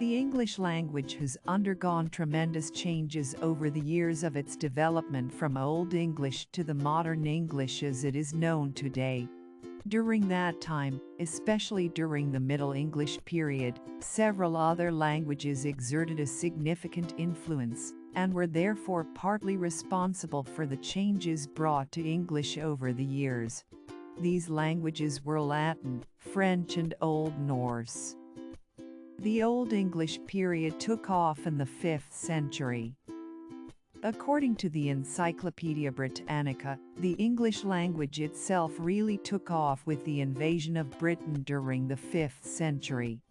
The English language has undergone tremendous changes over the years of its development from Old English to the modern English as it is known today. During that time, especially during the Middle English period, several other languages exerted a significant influence and were therefore partly responsible for the changes brought to English over the years. These languages were Latin, French, and Old Norse. The Old English period took off in the 5th century. According to the Encyclopaedia Britannica, the English language itself really took off with the invasion of Britain during the 5th century.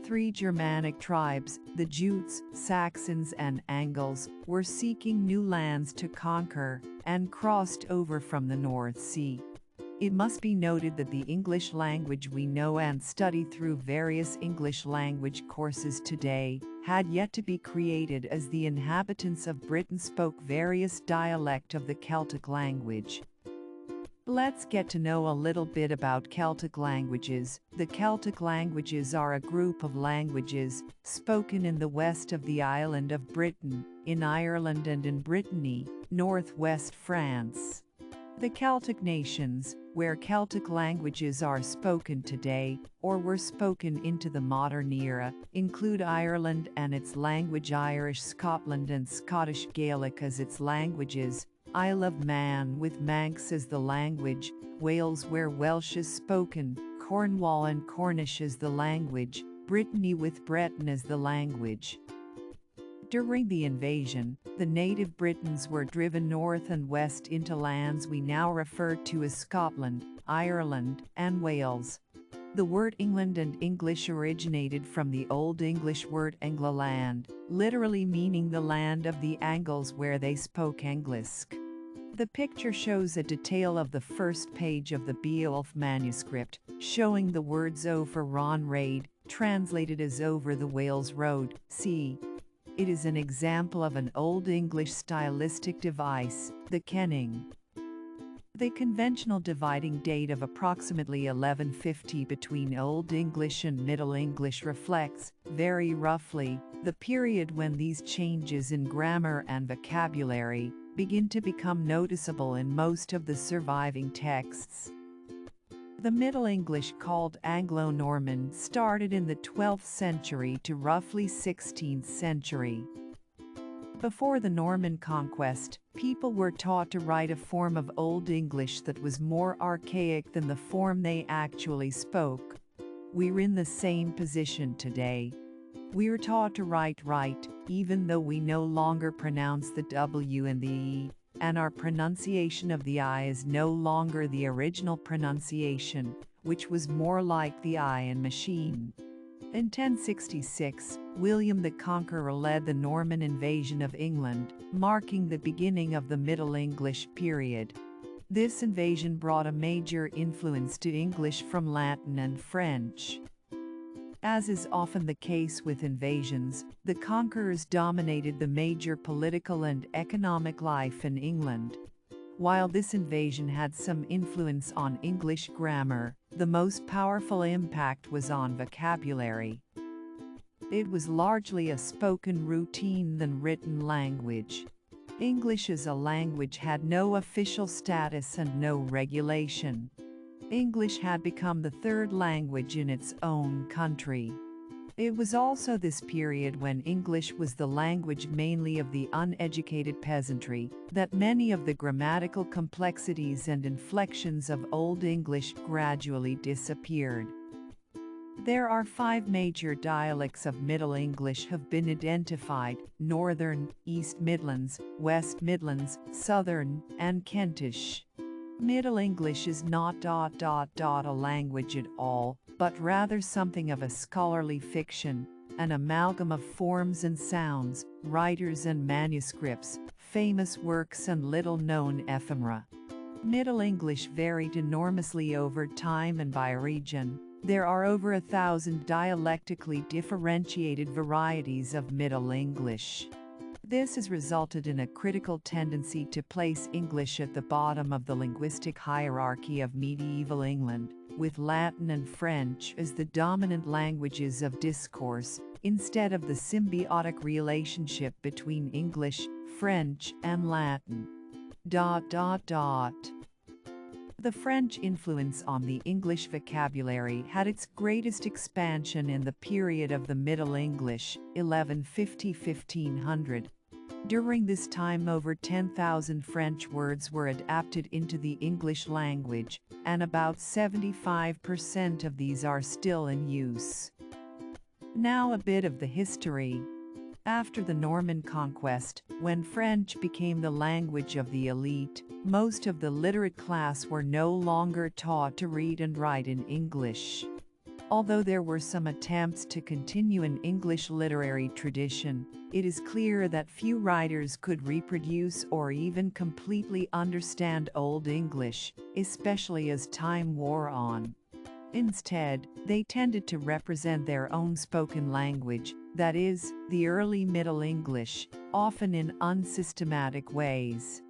3 Germanic tribes, the Jutes, Saxons, and Angles, were seeking new lands to conquer and crossed over from the North Sea. It must be noted that the English language we know and study through various English language courses today had yet to be created, as the inhabitants of Britain spoke various dialects of the Celtic language. Let's get to know a little bit about Celtic languages. The Celtic languages are a group of languages spoken in the west of the island of Britain, in Ireland and in Brittany, northwest France. The Celtic nations, where Celtic languages are spoken today, or were spoken into the modern era, include Ireland and its language, Irish, Scotland and Scottish Gaelic as its languages, Isle of Man with Manx as the language, Wales where Welsh is spoken, Cornwall and Cornish as the language, Brittany with Breton as the language. During the invasion, the native Britons were driven north and west into lands we now refer to as Scotland, Ireland, and Wales. The word England and English originated from the Old English word Englaland, literally meaning the land of the Angles where they spoke Englisk. The picture shows a detail of the first page of the Beowulf manuscript, showing the words over Ron Raid, translated as over the Wales Road, c. It is an example of an Old English stylistic device, the kenning. The conventional dividing date of approximately 1150 between Old English and Middle English reflects, very roughly, the period when these changes in grammar and vocabulary begin to become noticeable in most of the surviving texts. The Middle English, called Anglo-Norman, started in the 12th century to roughly 16th century. Before the Norman conquest, people were taught to write a form of Old English that was more archaic than the form they actually spoke. We're in the same position today. We're taught to write right, even though we no longer pronounce the W and the E, and our pronunciation of the I is no longer the original pronunciation, which was more like the I in machine. In 1066, William the Conqueror led the Norman invasion of England, marking the beginning of the Middle English period. This invasion brought a major influence to English from Latin and French. As is often the case with invasions, the conquerors dominated the major political and economic life in England. While this invasion had some influence on English grammar, the most powerful impact was on vocabulary. It was largely a spoken routine than written language. English as a language had no official status and no regulation. English had become the third language in its own country. It was also this period when English was the language mainly of the uneducated peasantry, that many of the grammatical complexities and inflections of Old English gradually disappeared. There are 5 major dialects of Middle English have been identified: Northern, East Midlands, West Midlands, Southern, and Kentish. Middle English is not a language at all, but rather something of a scholarly fiction, an amalgam of forms and sounds, writers and manuscripts, famous works and little-known ephemera. Middle English varied enormously over time and by region. There are over 1,000 dialectically differentiated varieties of Middle English. This has resulted in a critical tendency to place English at the bottom of the linguistic hierarchy of medieval England, with Latin and French as the dominant languages of discourse, instead of the symbiotic relationship between English, French, and Latin. The French influence on the English vocabulary had its greatest expansion in the period of the Middle English, 1150–1500. During this time, over 10,000 French words were adapted into the English language, and about 75% of these are still in use. Now a bit of the history. After the Norman conquest, when French became the language of the elite, most of the literate class were no longer taught to read and write in English. Although there were some attempts to continue an English literary tradition, it is clear that few writers could reproduce or even completely understand Old English, especially as time wore on. Instead, they tended to represent their own spoken language, that is, the early Middle English, often in unsystematic ways.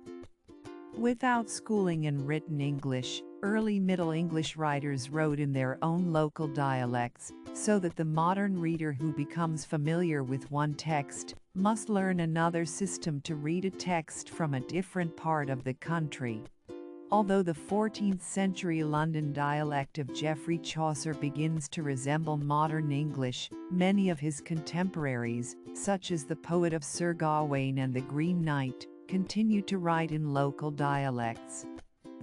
Without schooling in written English, early Middle English writers wrote in their own local dialects, so that the modern reader who becomes familiar with one text must learn another system to read a text from a different part of the country. Although the 14th century London dialect of Geoffrey Chaucer begins to resemble modern English, many of his contemporaries, such as the poet of Sir Gawain and the Green Knight, continue to write in local dialects.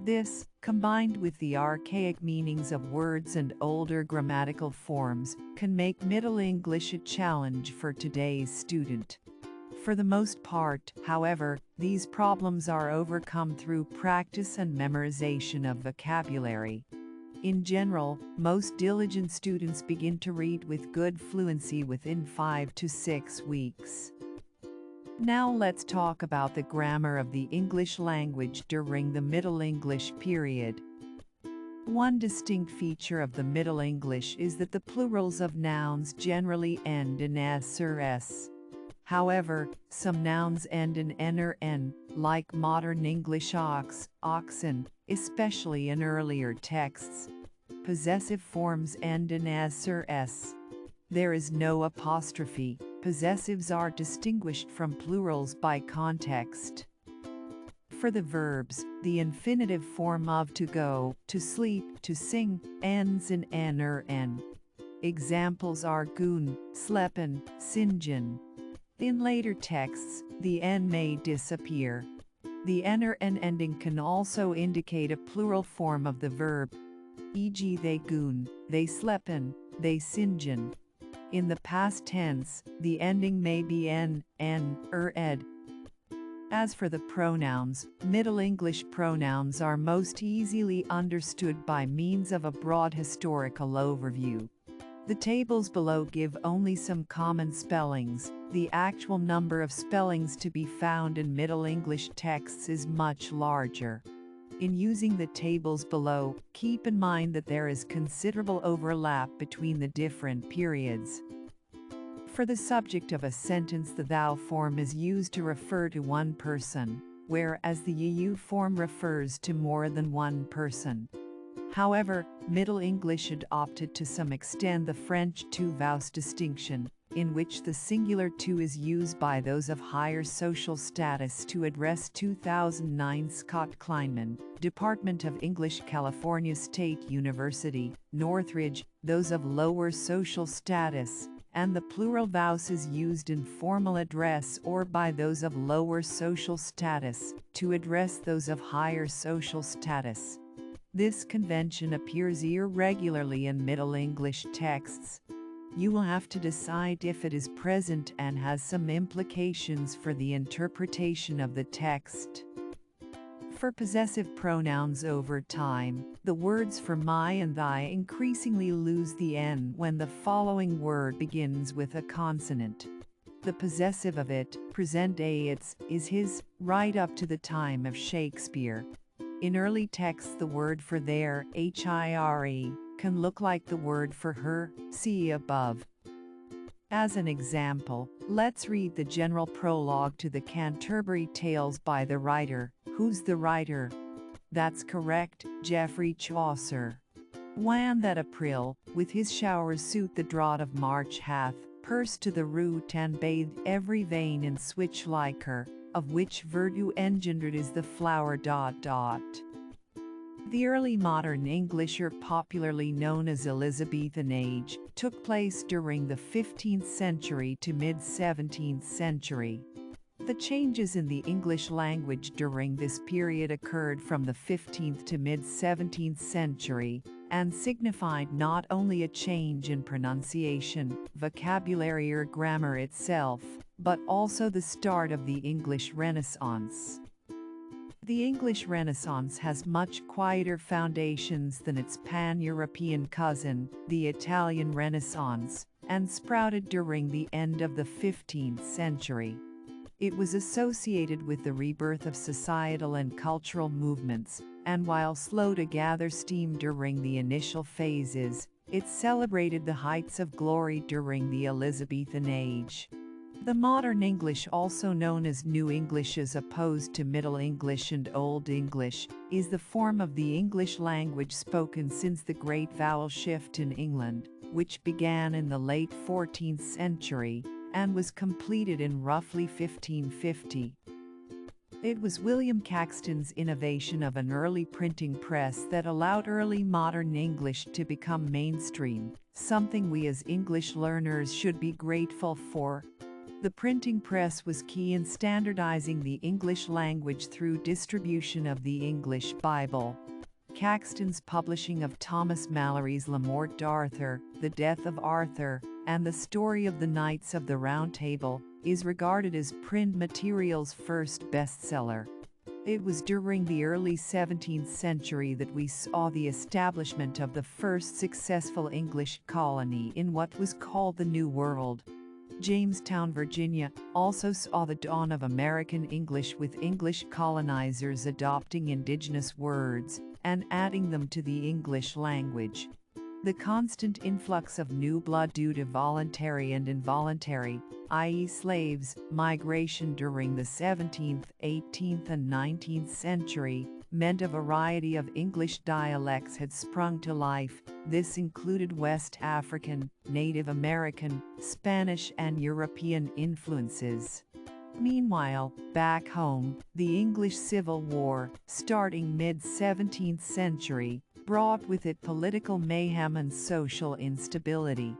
This, combined with the archaic meanings of words and older grammatical forms, can make Middle English a challenge for today's student. For the most part, however, these problems are overcome through practice and memorization of vocabulary. In general, most diligent students begin to read with good fluency within 5 to 6 weeks. Now let's talk about the grammar of the English language during the Middle English period. One distinct feature of the Middle English is that the plurals of nouns generally end in s or s. However, some nouns end in n or n, like modern English ox, oxen, especially in earlier texts. Possessive forms end in s or s. There is no apostrophe. Possessives are distinguished from plurals by context. For the verbs, the infinitive form of to go, to sleep, to sing, ends in n or n. Examples are goon, slepen, singen. In later texts, the n may disappear. The n or n ending can also indicate a plural form of the verb, e.g. they goon, they slepen, they singen. In the past tense, the ending may be n, or ed. As for the pronouns, Middle English pronouns are most easily understood by means of a broad historical overview. The tables below give only some common spellings. The actual number of spellings to be found in Middle English texts is much larger. In using the tables below, keep in mind that there is considerable overlap between the different periods. For the subject of a sentence, the thou form is used to refer to one person, whereas the you form refers to more than one person. However, Middle English adopted to some extent the French tu vous distinction, in which the singular tu is used by those of higher social status to address 2009 Scott Kleinman, Department of English, California State University, Northridge, those of lower social status, and the plural vous is used in formal address or by those of lower social status to address those of higher social status. This convention appears irregularly in Middle English texts. You will have to decide if it is present and has some implications for the interpretation of the text. For possessive pronouns over time, the words for my and thy increasingly lose the n when the following word begins with a consonant. The possessive of it, present a its, is his, right up to the time of Shakespeare. In early texts, the word for their, hire, can look like the word for her, see above. As an example, let's read the general prologue to the Canterbury Tales by the writer. Who's the writer? That's correct, Geoffrey Chaucer. When that April, with his showers suit the drought of March hath, pursed to the root and bathed every vein in switch liquor, of which virtue engendered is the flower. The early modern English, or popularly known as Elizabethan age, took place during the 15th century to mid-17th century. The changes in the English language during this period occurred from the 15th to mid-17th century and signified not only a change in pronunciation, vocabulary or grammar itself, but also the start of the English Renaissance. The English Renaissance has much quieter foundations than its pan-European cousin, the Italian Renaissance, and sprouted during the end of the 15th century. It was associated with the rebirth of societal and cultural movements, and while slow to gather steam during the initial phases, it celebrated the heights of glory during the Elizabethan age. The modern English, also known as New English as opposed to Middle English and Old English, is the form of the English language spoken since the Great Vowel Shift in England, which began in the late 14th century and was completed in roughly 1550. It was William Caxton's innovation of an early printing press that allowed early modern English to become mainstream, something we as English learners should be grateful for. The printing press was key in standardizing the English language through distribution of the English Bible. Caxton's publishing of Thomas Malory's La Mort d'Arthur, The Death of Arthur, and The Story of the Knights of the Round Table is regarded as print material's first bestseller. It was during the early 17th century that we saw the establishment of the first successful English colony in what was called the New World. Jamestown, Virginia, also saw the dawn of American English, with English colonizers adopting indigenous words and adding them to the English language. The constant influx of new blood due to voluntary and involuntary, i.e. slaves, migration during the 17th, 18th, and 19th century meant a variety of English dialects had sprung to life. This included West African, Native American, Spanish, and European influences. Meanwhile, back home, the English Civil War, starting mid-17th century, brought with it political mayhem and social instability.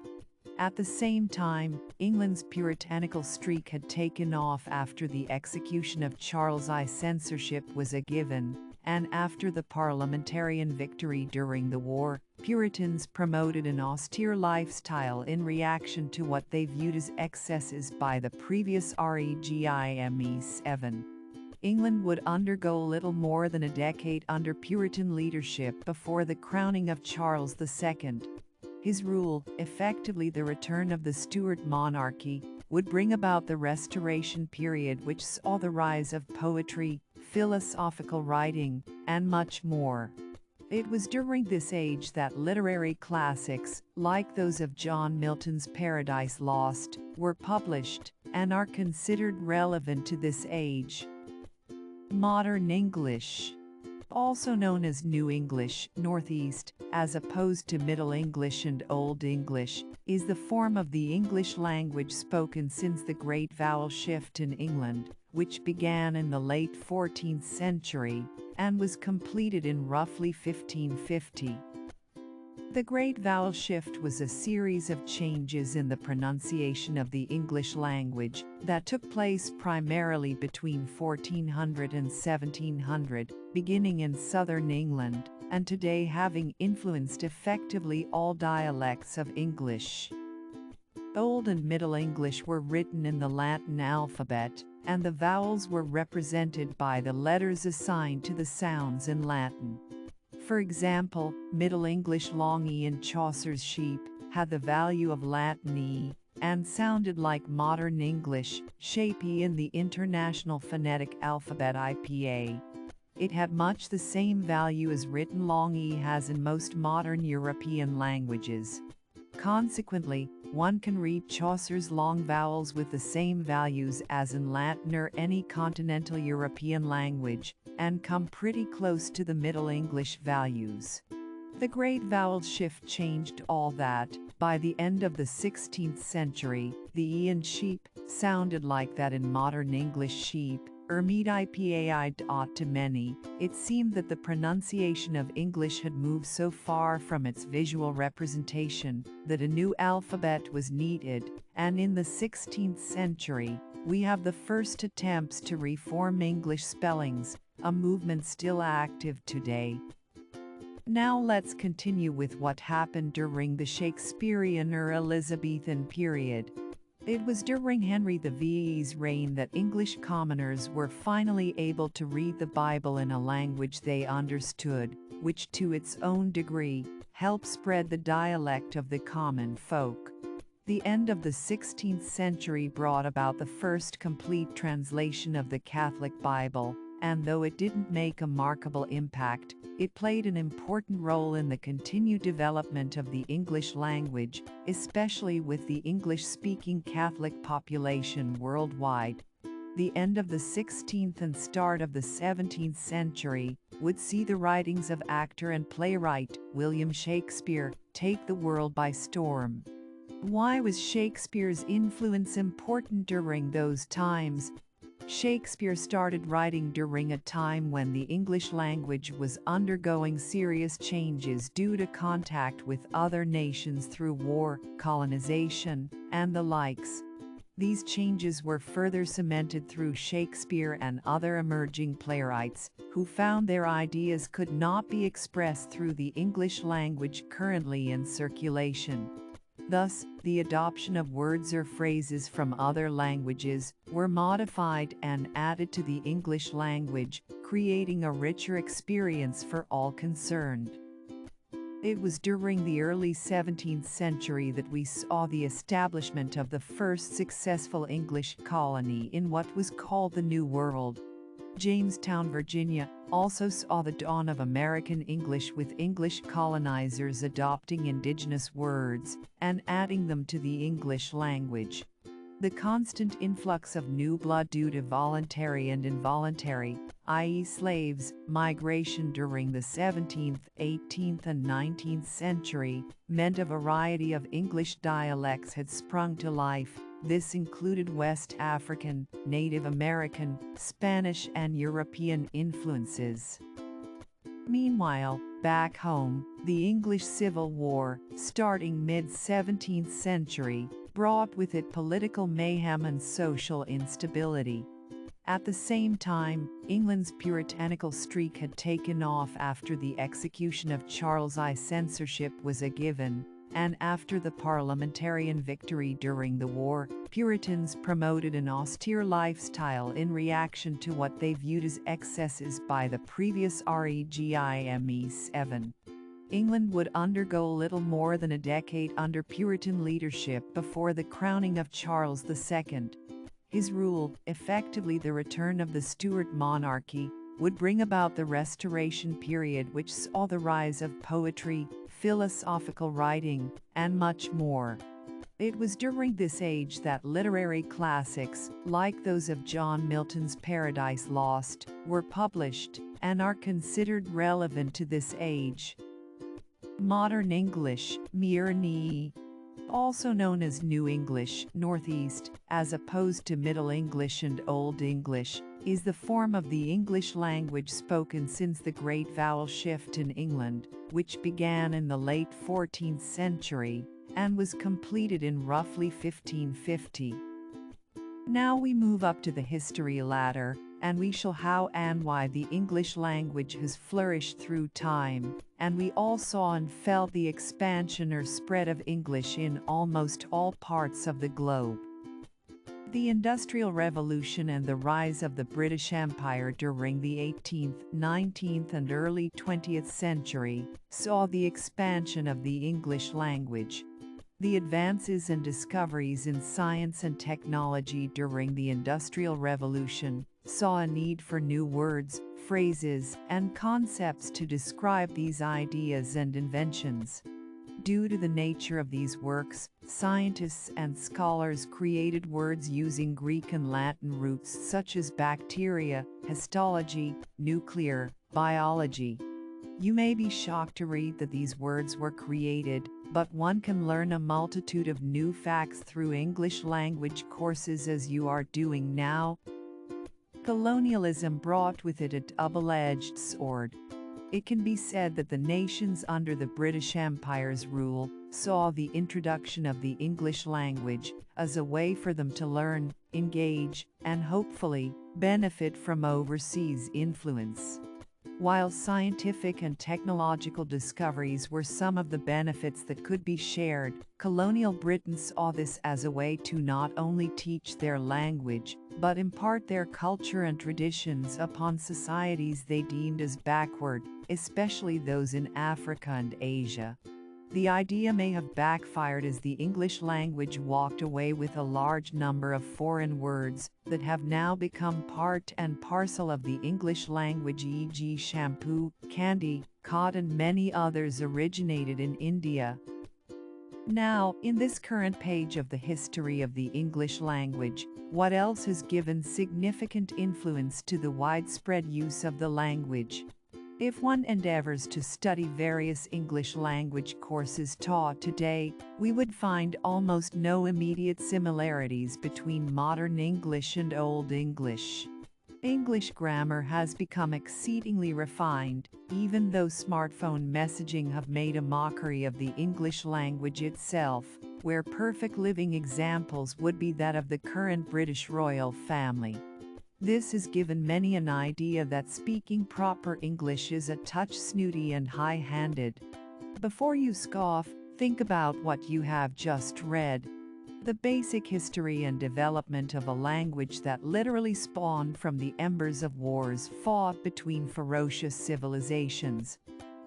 At the same time, England's puritanical streak had taken off after the execution of Charles I. Censorship was a given, and after the parliamentarian victory during the war, Puritans promoted an austere lifestyle in reaction to what they viewed as excesses by the previous regime 7. England would undergo little more than a decade under Puritan leadership before the crowning of Charles II. His rule, effectively the return of the Stuart monarchy, would bring about the Restoration period, which saw the rise of poetry, philosophical writing, and much more. It was during this age that literary classics, like those of John Milton's Paradise Lost, were published and are considered relevant to this age. Modern English, also known as New English, Northeast, as opposed to Middle English and Old English, is the form of the English language spoken since the Great Vowel Shift in England, which began in the late 14th century and was completed in roughly 1550. The Great Vowel Shift was a series of changes in the pronunciation of the English language that took place primarily between 1400 and 1700, beginning in southern England, and today having influenced effectively all dialects of English. Old and Middle English were written in the Latin alphabet, and the vowels were represented by the letters assigned to the sounds in Latin. For example, Middle English long E in Chaucer's Sheep had the value of Latin E and sounded like modern English, shape E in the International Phonetic Alphabet IPA. It had much the same value as written long E has in most modern European languages. Consequently, one can read Chaucer's long vowels with the same values as in Latin or any continental European language, and come pretty close to the Middle English values. The Great Vowel Shift changed all that, By the end of the 16th century, the E in sheep sounded like that in modern English sheep, Ermidipai to many. It seemed that the pronunciation of English had moved so far from its visual representation that a new alphabet was needed, and in the 16th century, we have the first attempts to reform English spellings, a movement still active today. Now let's continue with what happened during the Shakespearean or Elizabethan period. It was during Henry VI's reign that English commoners were finally able to read the Bible in a language they understood, which to its own degree helped spread the dialect of the common folk. The end of the 16th century brought about the first complete translation of the Catholic Bible, and though it didn't make a markable impact, it played an important role in the continued development of the English language, especially with the English-speaking Catholic population worldwide. The end of the 16th and start of the 17th century would see the writings of actor and playwright William Shakespeare take the world by storm. Why was Shakespeare's influence important during those times? Shakespeare started writing during a time when the English language was undergoing serious changes due to contact with other nations through war, colonization, and the likes. These changes were further cemented through Shakespeare and other emerging playwrights, who found their ideas could not be expressed through the English language currently in circulation. Thus, the adoption of words or phrases from other languages were modified and added to the English language, creating a richer experience for all concerned. It was during the early 17th century that we saw the establishment of the first successful English colony in what was called the New World. Jamestown, Virginia, also saw the dawn of American English, with English colonizers adopting indigenous words and adding them to the English language. The constant influx of new blood due to voluntary and involuntary, i.e. slaves, migration during the 17th, 18th, and 19th century meant a variety of English dialects had sprung to life. This included West African, Native American, Spanish, and European influences. Meanwhile, back home, the English Civil War, starting mid-17th century, brought with it political mayhem and social instability. At the same time, England's puritanical streak had taken off after the execution of Charles I. Censorship was a given, and after the parliamentarian victory during the war, Puritans promoted an austere lifestyle in reaction to what they viewed as excesses by the previous regime 7. England would undergo little more than a decade under Puritan leadership before the crowning of Charles II. His rule, effectively the return of the Stuart monarchy, would bring about the Restoration period, which saw the rise of poetry, philosophical writing, and much more. It was during this age that literary classics, like those of John Milton's Paradise Lost, were published and are considered relevant to this age. Modern English, Mirni, also known as New English, Northeast, as opposed to Middle English and Old English, is the form of the English language spoken since the Great Vowel Shift in England, which began in the late 14th century and was completed in roughly 1550. Now we move up to the history ladder, and we shall how and why the English language has flourished through time, and we all saw and felt the expansion or spread of English in almost all parts of the globe. The Industrial Revolution and the rise of the British Empire during the 18th, 19th, and early 20th century saw the expansion of the English language. The advances and discoveries in science and technology during the Industrial Revolution saw a need for new words, phrases, and concepts to describe these ideas and inventions. Due to the nature of these works, scientists and scholars created words using Greek and Latin roots such as bacteria, histology, nuclear, biology. You may be shocked to read that these words were created, but one can learn a multitude of new facts through English language courses as you are doing now. Colonialism brought with it a double-edged sword. It can be said that the nations under the British Empire's rule saw the introduction of the English language as a way for them to learn, engage, and hopefully benefit from overseas influence. While scientific and technological discoveries were some of the benefits that could be shared, colonial Britain saw this as a way to not only teach their language, but impart their culture and traditions upon societies they deemed as backward, especially those in Africa and Asia. The idea may have backfired as the English language walked away with a large number of foreign words that have now become part and parcel of the English language, e.g. shampoo, candy, cod, and many others originated in India. Now, in this current page of the history of the English language, what else has given significant influence to the widespread use of the language? If one endeavors to study various English language courses taught today, we would find almost no immediate similarities between modern English and Old English. English grammar has become exceedingly refined, even though smartphone messaging have made a mockery of the English language itself, where perfect living examples would be that of the current British royal family. This has given many an idea that speaking proper English is a touch snooty and high-handed. Before you scoff, think about what you have just read. The basic history and development of a language that literally spawned from the embers of wars fought between ferocious civilizations.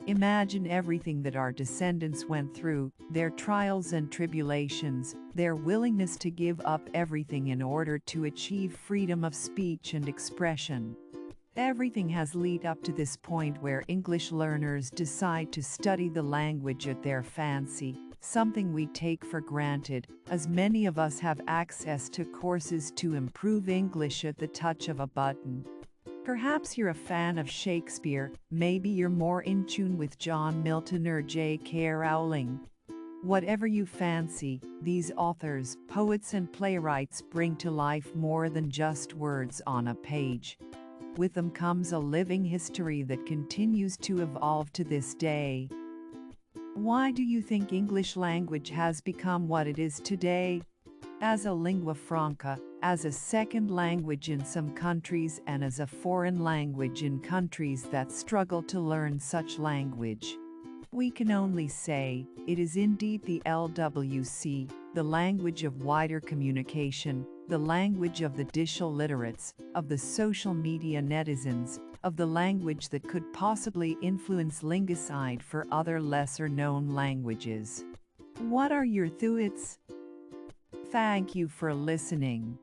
Imagine everything that our descendants went through, their trials and tribulations, their willingness to give up everything in order to achieve freedom of speech and expression. Everything has led up to this point where English learners decide to study the language at their fancy, something we take for granted, as many of us have access to courses to improve English at the touch of a button. Perhaps you're a fan of Shakespeare, maybe you're more in tune with John Milton or J.K. Rowling. Whatever you fancy, these authors, poets and playwrights bring to life more than just words on a page. With them comes a living history that continues to evolve to this day. Why do you think English language has become what it is today? As a lingua franca, as a second language in some countries and as a foreign language in countries that struggle to learn such language, we can only say, it is indeed the LWC, the language of wider communication, the language of the digital literates, of the social media netizens, of the language that could possibly influence linguicide for other lesser-known languages. What are your thoughts? Thank you for listening.